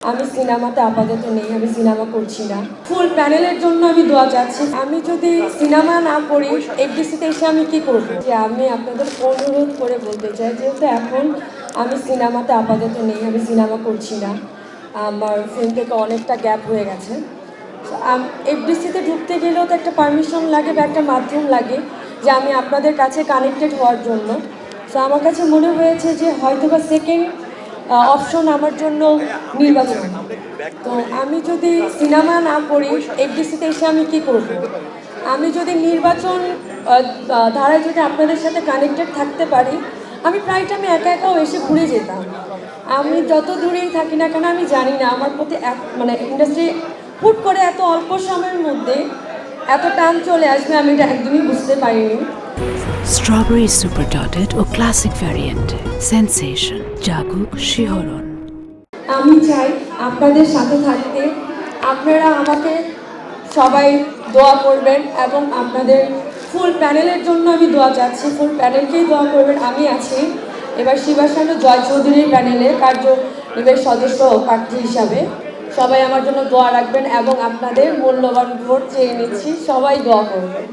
আমি সিনেমাতে আপাতত নেই, আমি সিনেমা করছি না। ফুল প্যানেলের জন্য আমি দোয়া চাচ্ছি। আমি যদি সিনেমা না করি, এফডিসিতে এসে আমি কি করব? যে আমি আপনাদের অনুরোধ করে বলতে চাই, যেহেতু এখন আমি সিনেমাতে আপাতত নেই, আমি সিনেমা করছি না। আমার ফিল্ম থেকে অনেকটা গ্যাপ হয়ে গেছে। এফডিসিতে ঢুকতে গেলেও তো একটা পারমিশন লাগে বা একটা মাধ্যম লাগে যে আমি আপনাদের কাছে কানেক্টেড হওয়ার জন্য। সো আমার কাছে মনে হয়েছে যে হয়তো বা সেকেন্ড অপশন আমার জন্য নির্বাচন। তো আমি যদি সিনেমা না করি, এফডিসিতে এসে আমি কি করব? আমি যদি নির্বাচন ধারায় যদি আপনাদের সাথে কানেক্টেড থাকতে পারি, আমি প্রায় টাইমে একা একাও এসে ঘুরে যেতাম। আমি যত দূরেই থাকি না কেন, আমি জানি না আমার প্রতি মানে ইন্ডাস্ট্রি হুট করে এত অল্প সময়ের মধ্যে এত টান চলে আসবে, আমি এটা একদমই বুঝতে পারিনি। স্ট্রবেরি সুপার ডটেড ও ক্লাসিক ভ্যারিয়েন্টে সেন্সেশন জাগুক শিহরণ। আমি চাই আপনাদের সাথে থাকতে। আপনারা আমাকে সবাই দোয়া করবেন এবং আপনাদের ফুল প্যানেলের জন্য আমি দোয়া চাচ্ছি। ফুল প্যানেলকেই দোয়া করবেন, আমি আছি এবার শিবাসানু জয় চৌধুরীর প্যানেলে কার্যনির্বাহী সদস্য প্রার্থী হিসাবে। সবাই আমার জন্য দোয়া রাখবেন এবং আপনাদের মূল্যবান ভোট চেয়ে নিচ্ছি, সবাই দোয়া করবেন।